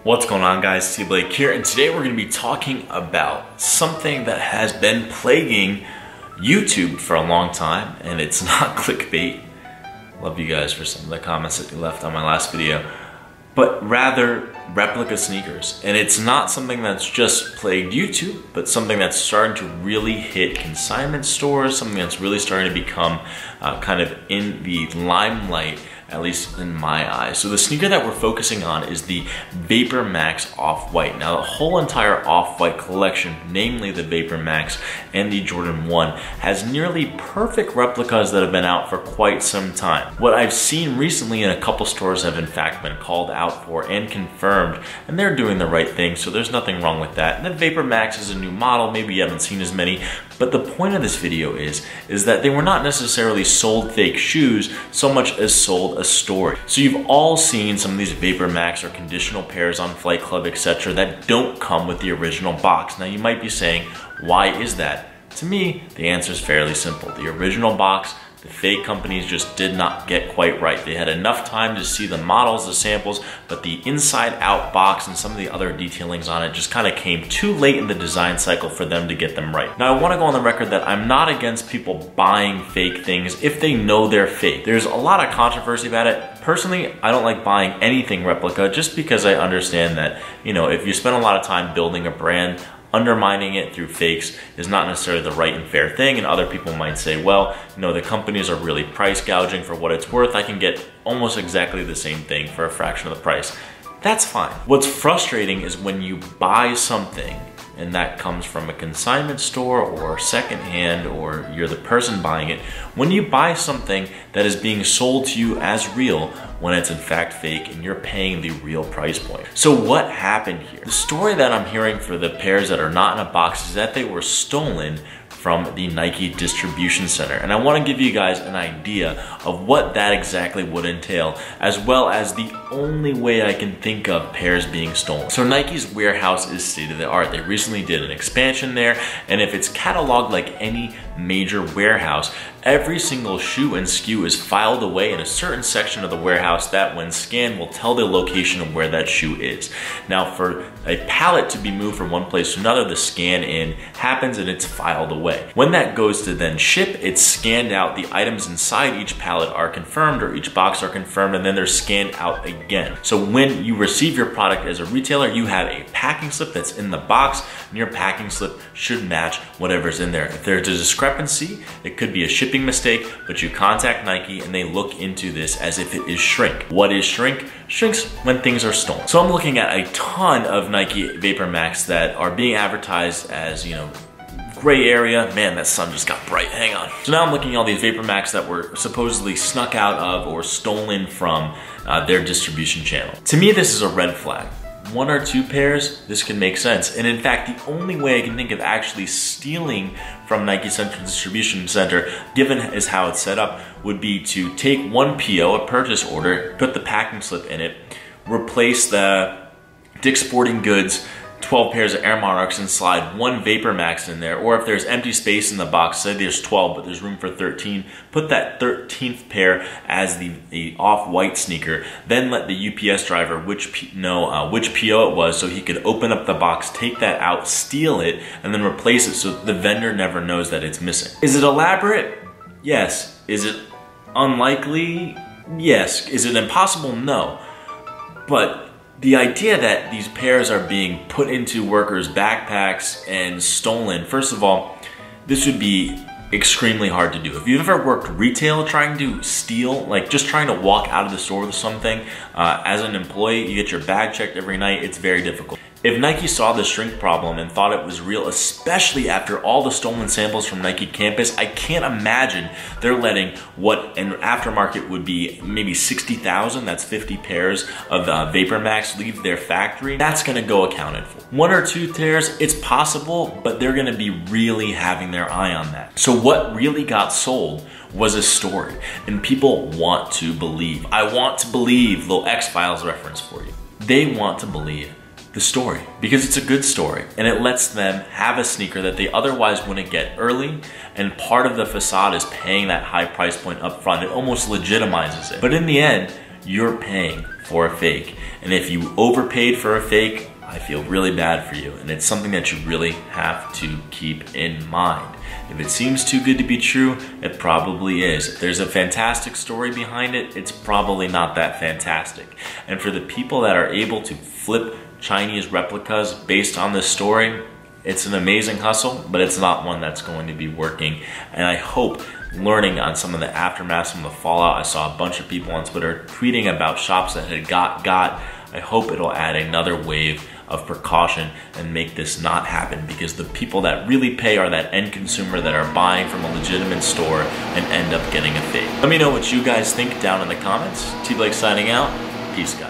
What's going on, guys? T Blake here, and today we're going to be talking about something that has been plaguing YouTube for a long time, and it's not clickbait. Love you guys for some of the comments that you left on my last video, but rather replica sneakers. And it's not something that's just plagued YouTube, but something that's starting to really hit consignment stores, something that's really starting to become kind of in the limelight, at least in my eyes. So the sneaker that we're focusing on is the Vapor Max Off-White. Now the whole entire Off-White collection, namely the Vapor Max and the Jordan 1, has nearly perfect replicas that have been out for quite some time. What I've seen recently in a couple stores have in fact been called out for and confirmed, and they're doing the right thing, so there's nothing wrong with that. And the Vapor Max is a new model, maybe you haven't seen as many, but the point of this video is that they were not necessarily sold fake shoes so much as sold a story. So you've all seen some of these Vapor Max or conditional pairs on Flight Club, etc. that don't come with the original box. Now you might be saying, why is that? To me, the answer is fairly simple. The original box, the fake companies just did not get quite right. They had enough time to see the models, the samples, but the inside out box and some of the other detailings on it just kind of came too late in the design cycle for them to get them right. Now I want to go on the record that I'm not against people buying fake things if they know they're fake. There's a lot of controversy about it. Personally, I don't like buying anything replica just because I understand that, you know, if you spend a lot of time building a brand, undermining it through fakes is not necessarily the right and fair thing. And other people might say, well, you know, the companies are really price gouging for what it's worth. I can get almost exactly the same thing for a fraction of the price. That's fine. What's frustrating is when you buy something and that comes from a consignment store or secondhand, or you're the person buying it, when you buy something that is being sold to you as real when it's in fact fake and you're paying the real price point. So what happened here? The story that I'm hearing for the pairs that are not in a box is that they were stolen from the Nike distribution center. And I want to give you guys an idea of what that exactly would entail, as well as the only way I can think of pairs being stolen. So Nike's warehouse is state of the art. They recently did an expansion there, and if it's cataloged like any major warehouse, every single shoe and SKU is filed away in a certain section of the warehouse that when scanned will tell the location of where that shoe is. Now for a pallet to be moved from one place to another, the scan in happens and it's filed away. When that goes to then ship, it's scanned out, the items inside each pallet are confirmed or each box are confirmed, and then they're scanned out again. So when you receive your product as a retailer, you have a packing slip that's in the box, and your packing slip should match whatever's in there. If there's a discrepancy, it could be a shipping mistake, but you contact Nike and they look into this as if it is shrink. What is shrink? Shrinks when things are stolen. So I'm looking at a ton of Nike Vapor Max that are being advertised as, you know, gray area. Man, that sun just got bright, hang on. So now I'm looking at all these Vapor Max that were supposedly snuck out of or stolen from their distribution channel. To me, this is a red flag. One or two pairs, this can make sense. And in fact, the only way I can think of actually stealing from Nike Central Distribution Center, given is how it's set up, would be to take one PO, a purchase order, put the packing slip in it, replace the Dick's Sporting Goods 12 pairs of Air Monarchs and slide one Vapor Max in there, or if there's empty space in the box, say there's 12 but there's room for 13, put that 13th pair as the Off-White sneaker, then let the UPS driver which PO it was so he could open up the box, take that out, steal it, and then replace it so the vendor never knows that it's missing. Is it elaborate? Yes. Is it unlikely? Yes. Is it impossible? No. But the idea that these pairs are being put into workers' backpacks and stolen, first of all, this would be extremely hard to do. If you've ever worked retail trying to steal, like just trying to walk out of the store with something, as an employee, you get your bag checked every night, it's very difficult. If Nike saw the shrink problem and thought it was real, especially after all the stolen samples from Nike campus, I can't imagine they're letting what an aftermarket would be maybe 60,000, that's 50 pairs of Vapor Max leave their factory. That's gonna go accounted for. One or two pairs, it's possible, but they're gonna be really having their eye on that. So what really got sold was a story, and people want to believe. I want to believe, little X-Files reference for you. They want to believe the story because it's a good story and it lets them have a sneaker that they otherwise wouldn't get early, and part of the facade is paying that high price point up front. It almost legitimizes it. But in the end, you're paying for a fake. And if you overpaid for a fake, I feel really bad for you. And it's something that you really have to keep in mind. If it seems too good to be true, it probably is. If there's a fantastic story behind it, it's probably not that fantastic. And for the people that are able to flip Chinese replicas based on this story, it's an amazing hustle, but it's not one that's going to be working. And I hope learning on some of the aftermath, some of the fallout, I saw a bunch of people on Twitter tweeting about shops that had got. I hope it'll add another wave of precaution and make this not happen, because the people that really pay are that end consumer that are buying from a legitimate store and end up getting a fake. Let me know what you guys think down in the comments. T Blake signing out. Peace, guys.